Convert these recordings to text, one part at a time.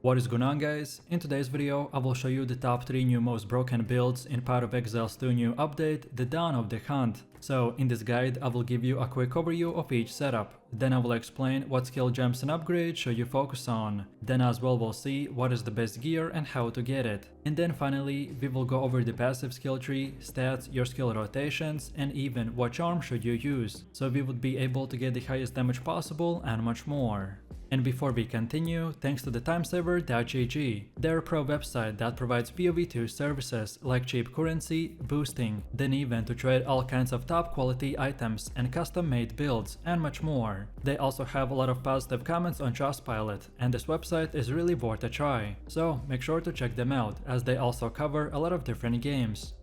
What is going on, guys? In today's video I will show you the top 3 new most broken builds in part of Exile's 2 new update, The Dawn of the Hunt. So in this guide I will give you a quick overview of each setup, then I will explain what skill gems and upgrades should you focus on, then as well we'll see what is the best gear and how to get it, and then finally we will go over the passive skill tree, stats, your skill rotations, and even what charm should you use, so we would be able to get the highest damage possible and much more. And before we continue, thanks to the timesaver.gg, they're a pro website that provides POE2 services like cheap currency, boosting, then even to trade all kinds of top quality items and custom made builds and much more. They also have a lot of positive comments on Trustpilot, and this website is really worth a try, so make sure to check them out as they also cover a lot of different games.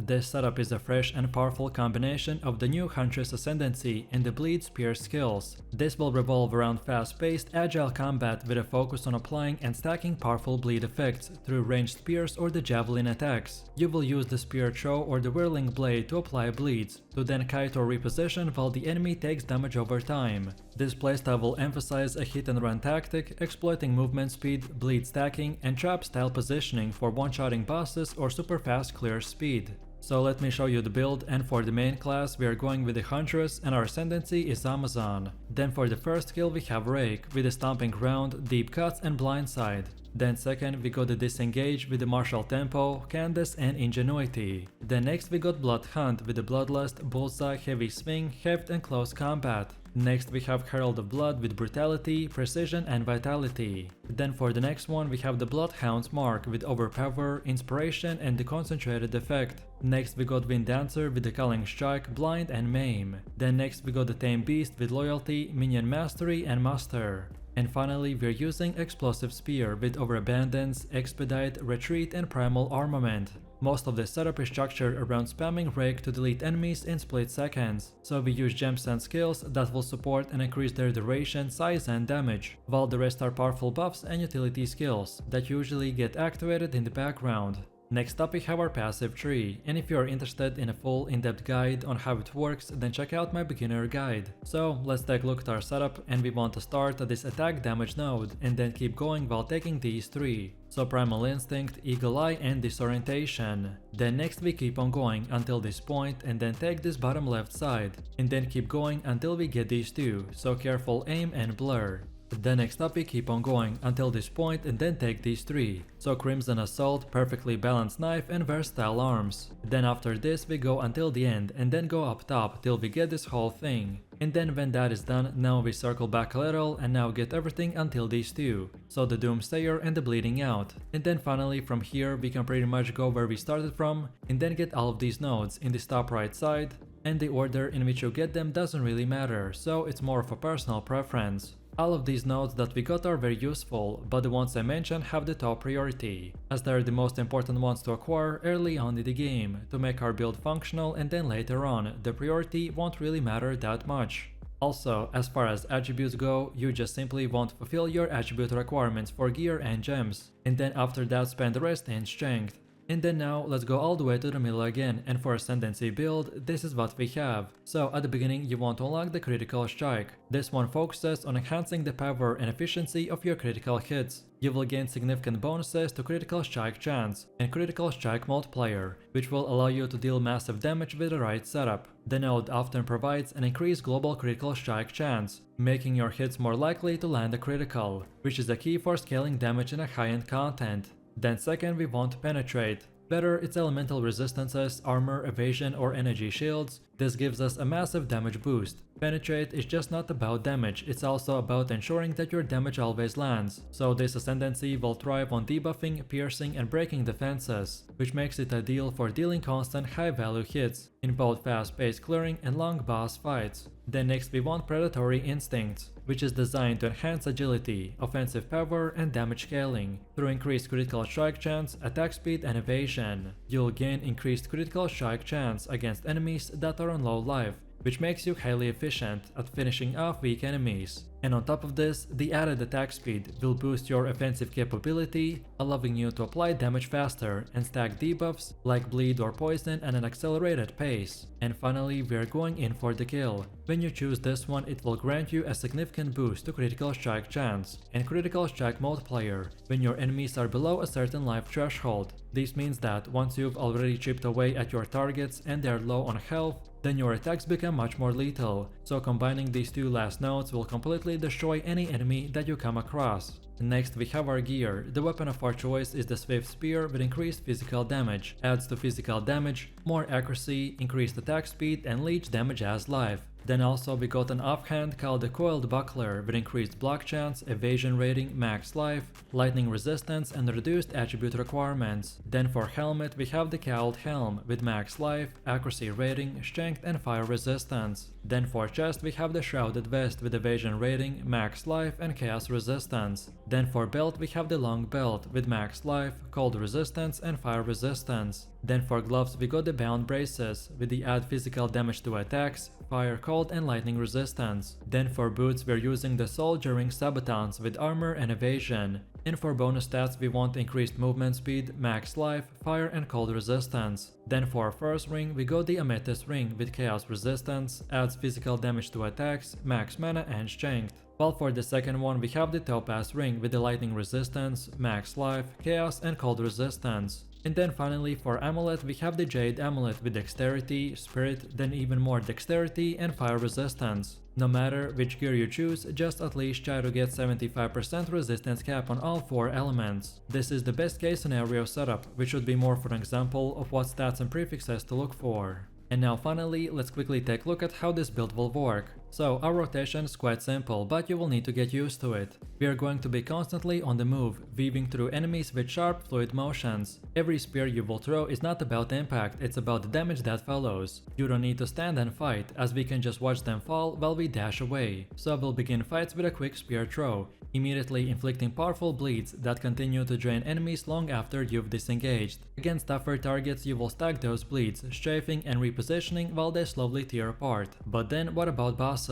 This setup is a fresh and powerful combination of the new Huntress Ascendancy and the Bleed Spear skills. This will revolve around fast-paced, agile combat with a focus on applying and stacking powerful bleed effects through ranged spears or the javelin attacks. You will use the spear throw or the whirling blade to apply bleeds, to then kite or reposition while the enemy takes damage over time. This playstyle will emphasize a hit and run tactic, exploiting movement speed, bleed stacking, and trap style positioning for one-shotting bosses or super fast clear speed. So let me show you the build, and for the main class we are going with the Huntress and our ascendancy is Amazon. Then for the first skill we have Rake with the stomping ground, deep cuts and blindside. Then second we got the disengage with the martial tempo, Candace and ingenuity. Then next we got Blood Hunt with the bloodlust, bullseye, heavy swing, heft and close combat. Next we have Herald of Blood with brutality, precision and vitality. Then for the next one we have the Bloodhound's Mark with overpower, inspiration and the concentrated effect. Next we got Wind Dancer with the Culling Strike, blind and maim. Then next we got the Tame Beast with loyalty, minion mastery and muster. And finally we're using Explosive Spear with overabundance, expedite, retreat and primal armament. Most of the setup is structured around spamming Rake to delete enemies in split seconds, so we use gems and skills that will support and increase their duration, size and damage, while the rest are powerful buffs and utility skills that usually get activated in the background. Next up we have our passive tree, and if you are interested in a full in-depth guide on how it works, then check out my beginner guide. So let's take a look at our setup, and we want to start at this attack damage node and then keep going while taking these 3. So Primal Instinct, Eagle Eye and Disorientation. Then next we keep on going until this point and then take this bottom left side, and then keep going until we get these 2, so careful aim and blur. Then next up we keep on going until this point and then take these 3, so Crimson Assault, perfectly balanced knife and versatile arms. Then after this we go until the end and then go up top till we get this whole thing. And then when that is done, now we circle back a little and now get everything until these 2, so the Doomsayer and the Bleeding Out. And then finally from here we can pretty much go where we started from and then get all of these nodes in this top right side, and the order in which you get them doesn't really matter, so it's more of a personal preference. All of these nodes that we got are very useful, but the ones I mentioned have the top priority, as they are the most important ones to acquire early on in the game, to make our build functional, and then later on, the priority won't really matter that much. Also, as far as attributes go, you just simply won't fulfill your attribute requirements for gear and gems, and then after that spend the rest in strength. And then now let's go all the way to the middle again, and for Ascendancy build, this is what we have. So at the beginning you want to unlock the Critical Strike. This one focuses on enhancing the power and efficiency of your critical hits. You will gain significant bonuses to Critical Strike Chance and Critical Strike Multiplier, which will allow you to deal massive damage with the right setup. The node often provides an increased global Critical Strike Chance, making your hits more likely to land a critical, which is a key for scaling damage in a high-end content. Then second we want Penetrate. Whether it's elemental resistances, armor, evasion or energy shields, this gives us a massive damage boost. Penetrate is just not about damage, it's also about ensuring that your damage always lands, so this ascendancy will thrive on debuffing, piercing and breaking defenses, which makes it ideal for dealing constant high value hits in both fast-paced clearing and long boss fights. Then next we want Predatory Instincts, which is designed to enhance agility, offensive power and damage scaling through increased critical strike chance, attack speed and evasion. You'll gain increased critical strike chance against enemies that are on low life, which makes you highly efficient at finishing off weak enemies. And on top of this, the added attack speed will boost your offensive capability, allowing you to apply damage faster and stack debuffs like bleed or poison at an accelerated pace. And finally, we are going in for the kill. When you choose this one, it will grant you a significant boost to critical strike chance and critical strike multiplier when your enemies are below a certain life threshold. This means that once you've already chipped away at your targets and they are low on health, then your attacks become much more lethal, so combining these two last notes will completely destroy any enemy that you come across. Next we have our gear. The weapon of our choice is the Swift Spear with increased physical damage, adds to physical damage, more accuracy, increased attack speed and leech damage as life. Then also we got an offhand called the Coiled Buckler with increased block chance, evasion rating, max life, lightning resistance and reduced attribute requirements. Then for helmet we have the Cowled Helm with max life, accuracy rating, strength and fire resistance. Then for chest we have the Shrouded Vest with evasion rating, max life and chaos resistance. Then for belt we have the Long Belt with max life, cold resistance and fire resistance. Then for gloves we got the Bound Braces with the add physical damage to attacks, fire, cold and lightning resistance. Then for boots we're using the Soldiering Sabatons with armor and evasion. And for bonus stats we want increased movement speed, max life, fire and cold resistance. Then for our first ring we got the Amethyst Ring with chaos resistance, adds physical damage to attacks, max mana and strength. While for the second one we have the Topaz Ring with the lightning resistance, max life, chaos and cold resistance. And then finally for amulet we have the Jade Amulet with dexterity, spirit, then even more dexterity and fire resistance. No matter which gear you choose, just at least try to get 75% resistance cap on all 4 elements. This is the best case scenario setup, which should be more for an example of what stats and prefixes to look for. And now finally, let's quickly take a look at how this build will work. So our rotation is quite simple, but you will need to get used to it. We are going to be constantly on the move, weaving through enemies with sharp fluid motions. Every spear you will throw is not about impact, it's about the damage that follows. You don't need to stand and fight, as we can just watch them fall while we dash away. So we'll begin fights with a quick spear throw, immediately inflicting powerful bleeds that continue to drain enemies long after you've disengaged. Against tougher targets you will stack those bleeds, strafing and repositioning while they slowly tear apart. But then what about bosses?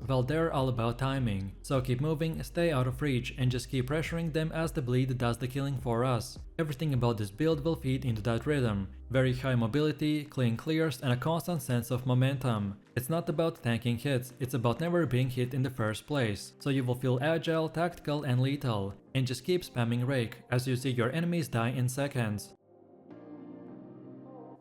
Well, they're all about timing, so keep moving, stay out of reach and just keep pressuring them as the bleed does the killing for us. Everything about this build will feed into that rhythm. Very high mobility, clean clears and a constant sense of momentum. It's not about tanking hits, it's about never being hit in the first place. So you will feel agile, tactical and lethal. And just keep spamming Rake as you see your enemies die in seconds.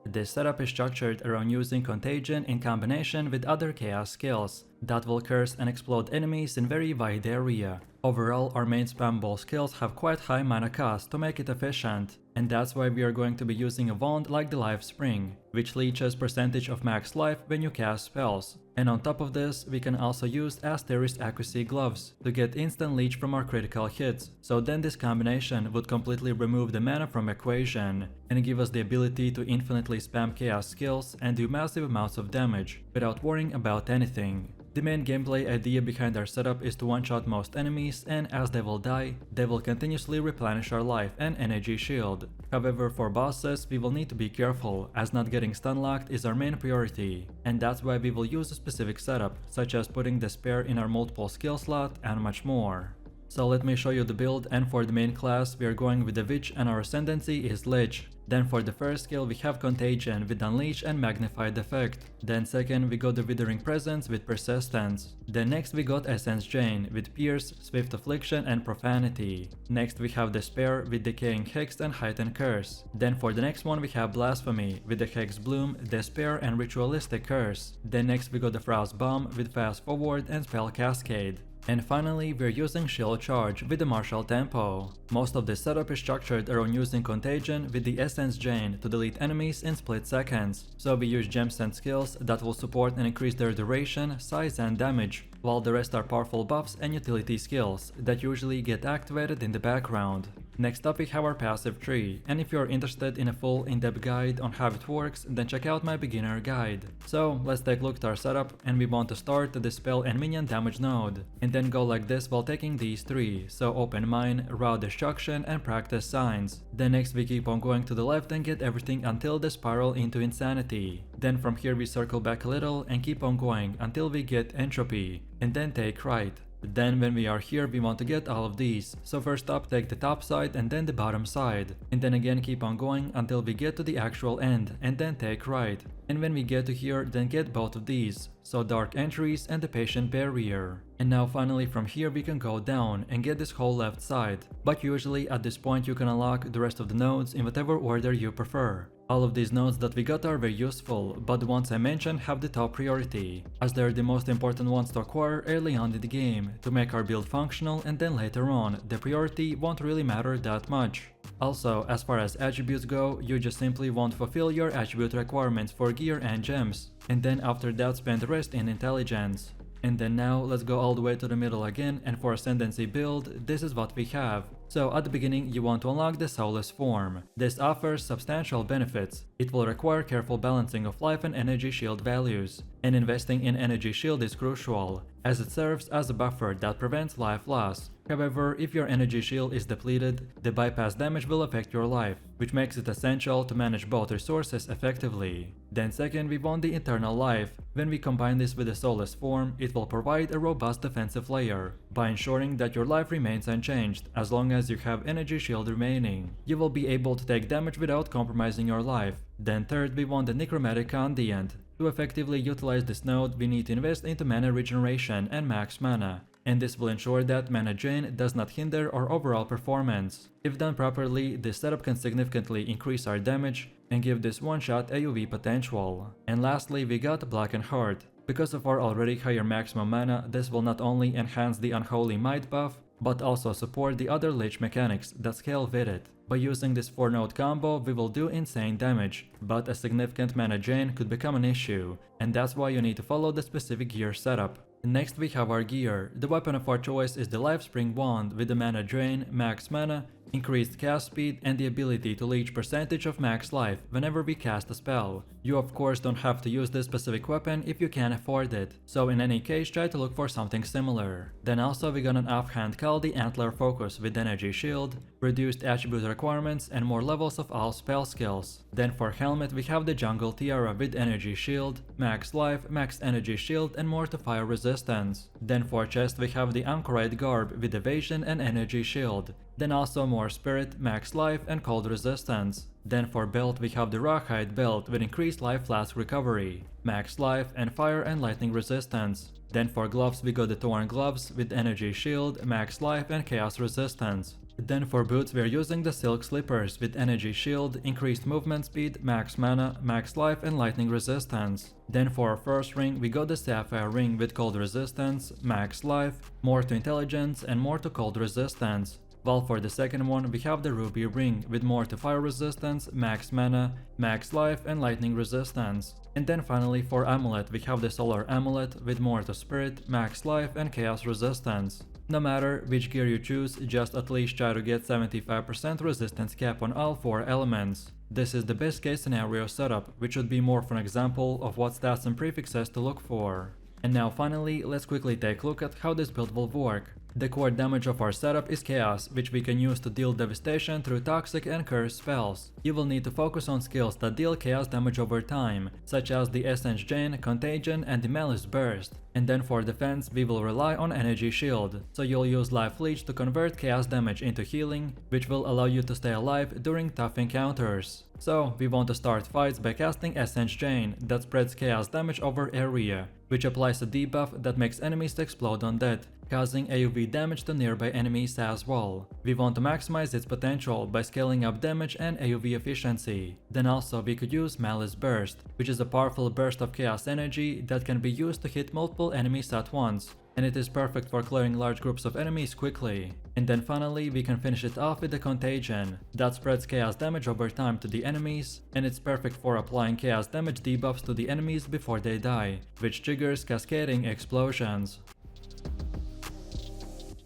This setup is structured around using Contagion in combination with other chaos skills that will curse and explode enemies in very wide area. Overall, our main spammable skills have quite high mana cost to make it efficient, and that's why we are going to be using a wand like the Life Spring, which leeches percentage of max life when you cast spells. And on top of this, we can also use Asterisk Accuracy Gloves to get instant leech from our critical hits, so then this combination would completely remove the mana from equation, and give us the ability to infinitely spam chaos skills and do massive amounts of damage, without worrying about anything. The main gameplay idea behind our setup is to one-shot most enemies, and as they will die, they will continuously replenish our life and energy shield. However, for bosses, we will need to be careful, as not getting stun-locked is our main priority, and that's why we will use a specific setup, such as putting the spare in our multiple skill slot and much more. So let me show you the build, and for the main class we are going with the Witch and our ascendancy is Lich. Then for the first skill we have Contagion with Unleash and Magnified Effect. Then second we got the Withering Presence with Persistence. Then next we got Essence Drain with Pierce, Swift Affliction and Profanity. Next we have Despair with Decaying Hex and Heightened Curse. Then for the next one we have Blasphemy with the Hex Bloom, Despair and Ritualistic Curse. Then next we got the Frost Bomb with Fast Forward and Spell Cascade. And finally, we're using Shield Charge with the Martial Tempo. Most of this setup is structured around using Contagion with the Essence Drain to delete enemies in split seconds, so we use gems and skills that will support and increase their duration, size and damage, while the rest are powerful buffs and utility skills that usually get activated in the background. Next up we have our passive tree, and if you're interested in a full in-depth guide on how it works, then check out my beginner guide. So let's take a look at our setup, and we want to start the spell and minion damage node, and then go like this while taking these three, so open mine, raw destruction and practice signs. Then next we keep on going to the left and get everything until the spiral into insanity. Then from here we circle back a little and keep on going until we get entropy, and then take right. Then when we are here, we want to get all of these. So first up, take the top side and then the bottom side. And then again keep on going until we get to the actual end, and then take right. And when we get to here, then get both of these. So dark entries and the patient barrier. And now finally from here we can go down and get this whole left side. But usually at this point you can unlock the rest of the nodes in whatever order you prefer. All of these nodes that we got are very useful, but the ones I mentioned have the top priority, as they're the most important ones to acquire early on in the game, to make our build functional, and then later on, the priority won't really matter that much. Also, as far as attributes go, you just simply want to fulfill your attribute requirements for gear and gems, and then after that spend the rest in intelligence. And then now let's go all the way to the middle again, and for Ascendancy build, this is what we have. So at the beginning you want to unlock the Soulless form. This offers substantial benefits. It will require careful balancing of life and energy shield values, and investing in energy shield is crucial, as it serves as a buffer that prevents life loss. However, if your energy shield is depleted, the bypass damage will affect your life, which makes it essential to manage both resources effectively. Then second, we want the Eternal Life. When we combine this with the Soulless form, it will provide a robust defensive layer, by ensuring that your life remains unchanged as long as you have energy shield remaining. You will be able to take damage without compromising your life. Then third, we want the Necromantic Condient. To effectively utilize this node, we need to invest into mana regeneration and max mana, and this will ensure that mana drain does not hinder our overall performance. If done properly, this setup can significantly increase our damage and give this one-shot AoE potential. And lastly, we got Blackened Heart. Because of our already higher maximum mana, this will not only enhance the Unholy Might buff, but also support the other lich mechanics that scale with it. By using this 4-node combo, we will do insane damage, but a significant mana drain could become an issue, and that's why you need to follow the specific gear setup. Next we have our gear. The weapon of our choice is the Lifespring Wand with the mana drain, max mana, increased cast speed, and the ability to leech percentage of max life whenever we cast a spell. You of course don't have to use this specific weapon if you can afford it, so in any case try to look for something similar. Then also we got an offhand called the Antler Focus with energy shield, reduced attribute requirements, and more levels of all spell skills. Then for helmet we have the Jungle Tiara with energy shield, max life, max energy shield, and more to fire resistance. Then for chest we have the Anchorite Garb with evasion and energy shield. Then also more spirit, max life, and cold resistance. Then for belt we have the Rawhide belt with increased life flask recovery, max life, and fire and lightning resistance. Then for gloves we got the Torn gloves with energy shield, max life, and chaos resistance. Then for boots we are using the Silk slippers with energy shield, increased movement speed, max mana, max life, and lightning resistance. Then for our first ring we got the Sapphire ring with cold resistance, max life, more to intelligence, and more to cold resistance. While for the second one we have the Ruby ring with more to fire resistance, max mana, max life, and lightning resistance. And then finally for amulet we have the Solar amulet with more to spirit, max life, and chaos resistance. No matter which gear you choose, just at least try to get 75% resistance cap on all 4 elements. This is the best case scenario setup, which should be more of an example of what stats and prefixes to look for. And now finally, let's quickly take a look at how this build will work. The core damage of our setup is Chaos, which we can use to deal devastation through toxic and cursed spells. You will need to focus on skills that deal Chaos damage over time, such as the Essence Chain, Contagion, and the Malice Burst. And then for defense, we will rely on Energy Shield, so you'll use Life Leech to convert Chaos damage into healing, which will allow you to stay alive during tough encounters. So, we want to start fights by casting Essence Chain that spreads Chaos damage over area, which applies a debuff that makes enemies explode on death, causing AoE damage to nearby enemies as well. We want to maximize its potential by scaling up damage and AoE efficiency. Then also we could use Malice Burst, which is a powerful burst of chaos energy that can be used to hit multiple enemies at once, and it is perfect for clearing large groups of enemies quickly. And then finally we can finish it off with the Contagion, that spreads chaos damage over time to the enemies, and it's perfect for applying chaos damage debuffs to the enemies before they die, which triggers cascading explosions.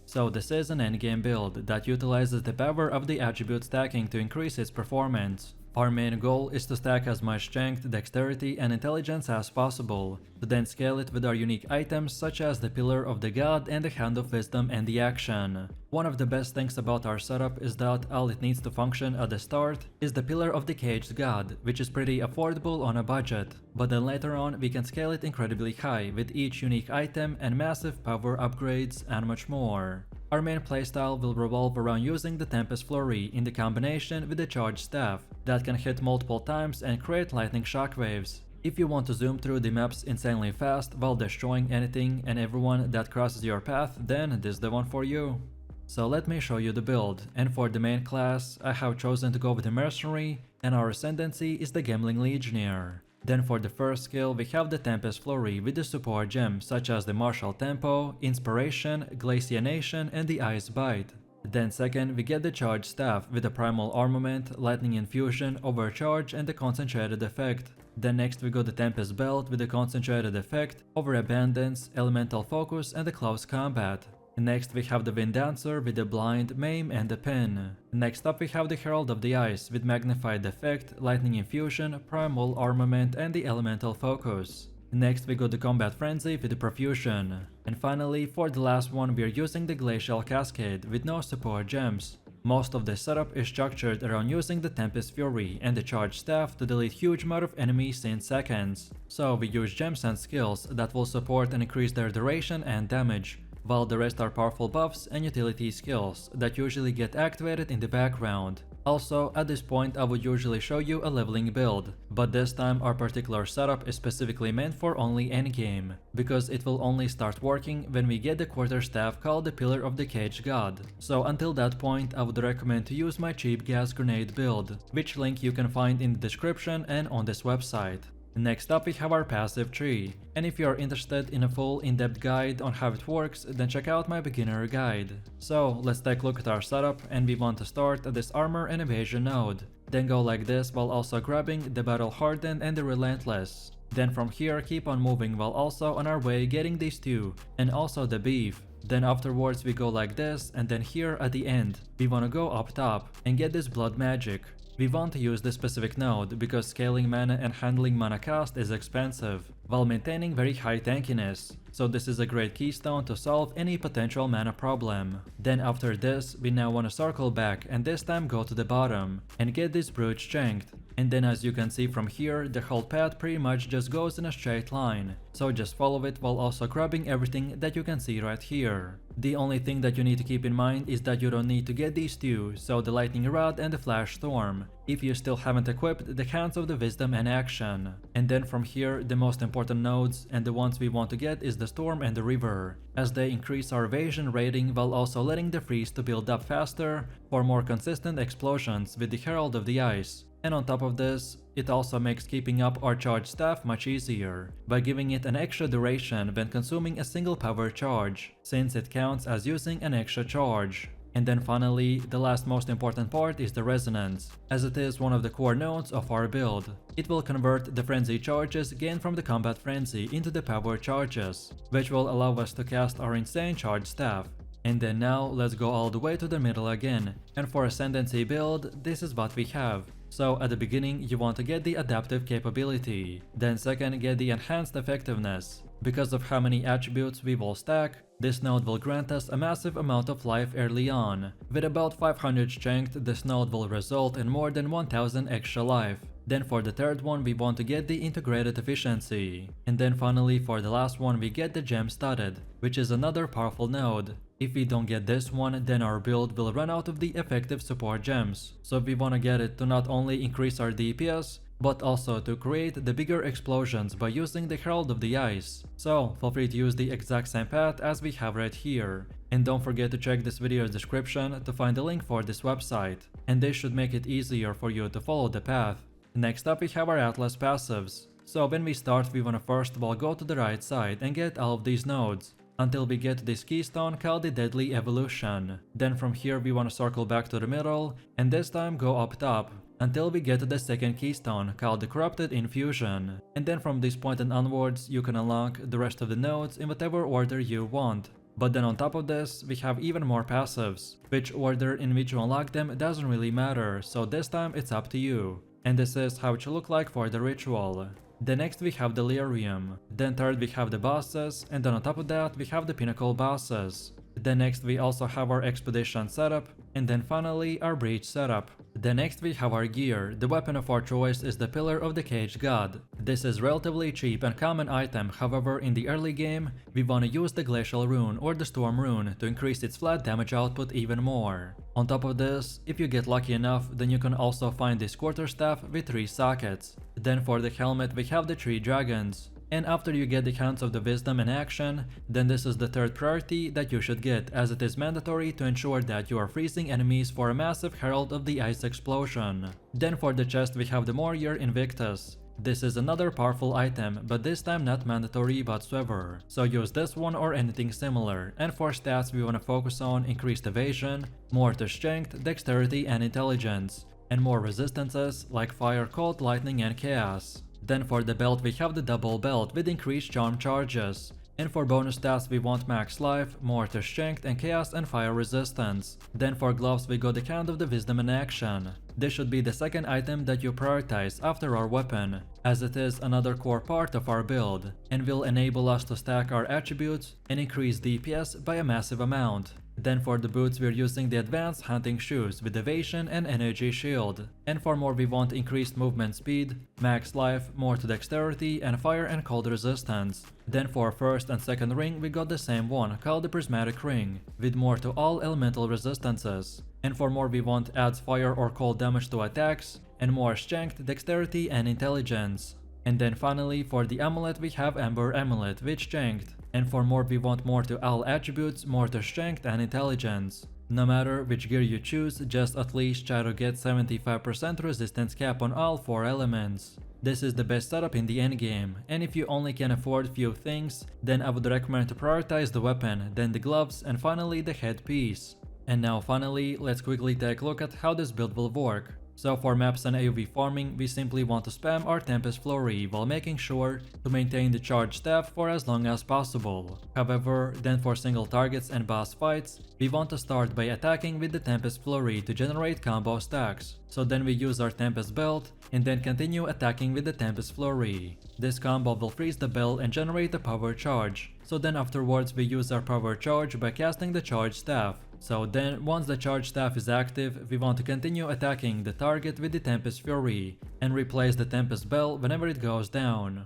So this is an endgame build that utilizes the power of the attribute stacking to increase its performance. Our main goal is to stack as much strength, dexterity, and intelligence as possible, to then scale it with our unique items such as the Pillar of the God and the Hand of Wisdom and the Action. One of the best things about our setup is that all it needs to function at the start is the Pillar of the Caged God, which is pretty affordable on a budget, but then later on we can scale it incredibly high with each unique item and massive power upgrades and much more. Our main playstyle will revolve around using the Tempest Flurry in the combination with the Charged Staff that can hit multiple times and create lightning shockwaves. If you want to zoom through the maps insanely fast while destroying anything and everyone that crosses your path, then this is the one for you. So let me show you the build, and for the main class I have chosen to go with the mercenary, and our ascendancy is the Gambling Legionnaire. Then for the first skill we have the Tempest Flurry with the support gems such as the Martial Tempo, Inspiration, Glacianation and the Ice Bite. Then second we get the Charged Staff with the Primal Armament, Lightning Infusion, Overcharge and the Concentrated Effect. Then next we got the Tempest Belt with the Concentrated Effect, Overabundance, Elemental Focus and the Close Combat. Next we have the Wind Dancer with the Blind, Maim and the Pin. Next up we have the Herald of the Ice with Magnified Effect, Lightning Infusion, Primal Armament and the Elemental Focus. Next we got the Combat Frenzy with the Profusion. And finally for the last one we are using the Glacial Cascade with no support gems. Most of the setup is structured around using the Tempest Fury and the Charged Staff to delete huge amount of enemies in seconds. So we use gems and skills that will support and increase their duration and damage, while the rest are powerful buffs and utility skills that usually get activated in the background. Also, at this point I would usually show you a leveling build, but this time our particular setup is specifically meant for only endgame, because it will only start working when we get the quarterstaff called the Pillar of the Caged God. So until that point I would recommend to use my cheap gas grenade build, which link you can find in the description and on this website. Next up we have our passive tree, and if you are interested in a full in-depth guide on how it works, then check out my beginner guide. So let's take a look at our setup, and we want to start at this armor and evasion node, then go like this while also grabbing the battle hardened and the relentless. Then from here keep on moving while also on our way getting these two, and also the beef. Then afterwards we go like this, and then here at the end we wanna go up top and get this blood magic. We want to use this specific node because scaling mana and handling mana cost is expensive, while maintaining very high tankiness, so this is a great keystone to solve any potential mana problem. Then after this, we now want to circle back and this time go to the bottom and get this brute strength. And then as you can see from here, the whole path pretty much just goes in a straight line, so just follow it while also grabbing everything that you can see right here. The only thing that you need to keep in mind is that you don't need to get these two, so the Lightning Rod and the Flash Storm, if you still haven't equipped the Hands of the Wisdom and Action. And then from here, the most important nodes and the ones we want to get is the Storm and the River, as they increase our evasion rating while also letting the freeze to build up faster for more consistent explosions with the Herald of the Ice. And on top of this, it also makes keeping up our charged staff much easier, by giving it an extra duration when consuming a single power charge, since it counts as using an extra charge. And then finally, the last most important part is the resonance, as it is one of the core nodes of our build. It will convert the frenzy charges gained from the combat frenzy into the power charges, which will allow us to cast our insane charge staff. And then now let's go all the way to the middle again, and for Ascendancy build, this is what we have. So at the beginning you want to get the adaptive capability, then second get the enhanced effectiveness. Because of how many attributes we will stack, this node will grant us a massive amount of life early on. With about 500 strength, this node will result in more than 1000 extra life. Then for the third one we want to get the integrated efficiency. And then finally for the last one we get the gem studded, which is another powerful node. If we don't get this one, then our build will run out of the effective support gems. So we want to get it to not only increase our DPS, but also to create the bigger explosions by using the Herald of the Ice. So feel free to use the exact same path as we have right here. And don't forget to check this video's description to find the link for this website. And this should make it easier for you to follow the path. Next up we have our Atlas passives. So when we start we want to first of all go to the right side and get all of these nodes, until we get this keystone called the Deadly Evolution. Then from here we want to circle back to the middle, and this time go up top, until we get to the second keystone called the Corrupted Infusion. And then from this point and onwards you can unlock the rest of the nodes in whatever order you want. But then on top of this, we have even more passives, which order in which you unlock them doesn't really matter, so this time it's up to you. and this is how it should look like for the ritual. Then next we have the Lyrium, then third we have the bosses, and then on top of that we have the pinnacle bosses. Then next we also have our expedition setup, and then finally our breach setup. Then next we have our gear. The weapon of our choice is the Pillar of the Cage God. This is relatively cheap and common item, however in the early game we wanna use the Glacial Rune or the Storm Rune to increase its flat damage output even more. On top of this, if you get lucky enough, then you can also find this quarterstaff with 3 sockets. Then for the helmet we have the 3 dragons. And after you get the Hounds of the Wisdom in action, then this is the third priority that you should get, as it is mandatory to ensure that you are freezing enemies for a massive Herald of the Ice explosion. Then for the chest we have the Warrior Invictus. This is another powerful item, but this time not mandatory whatsoever, so use this one or anything similar. And for stats we wanna focus on increased evasion, more to strength, dexterity and intelligence, and more resistances like fire, cold, lightning and chaos. Then for the belt we have the double belt with increased charm charges. And for bonus stats we want max life, more to strength and chaos and fire resistance. Then for gloves we got the Hound of the Wisdom in action. This should be the second item that you prioritize after our weapon, as it is another core part of our build, and will enable us to stack our attributes and increase DPS by a massive amount. Then for the boots we're using the advanced hunting shoes with evasion and energy shield. And for more we want increased movement speed, max life, more to dexterity and fire and cold resistance. Then for first and second ring we got the same one called the prismatic ring, with more to all elemental resistances. And for more we want adds fire or cold damage to attacks, and more strength, dexterity and intelligence. And then finally for the amulet we have Ember Amulet with strength. And for more we want more to all attributes, more to strength and intelligence. No matter which gear you choose, just at least try to get 75% resistance cap on all 4 elements. This is the best setup in the endgame, and if you only can afford few things, then I would recommend to prioritize the weapon, then the gloves and finally the headpiece. And now finally, let's quickly take a look at how this build will work. So for maps and AoV farming, we simply want to spam our Tempest Flurry while making sure to maintain the charged staff for as long as possible. However, then for single targets and boss fights, we want to start by attacking with the Tempest Flurry to generate combo stacks. So then we use our Tempest Belt and then continue attacking with the Tempest Flurry. This combo will freeze the belt and generate a power charge. So then afterwards we use our power charge by casting the charged staff. So then, once the charge staff is active, we want to continue attacking the target with the Tempest Fury, and replace the Tempest Bell whenever it goes down.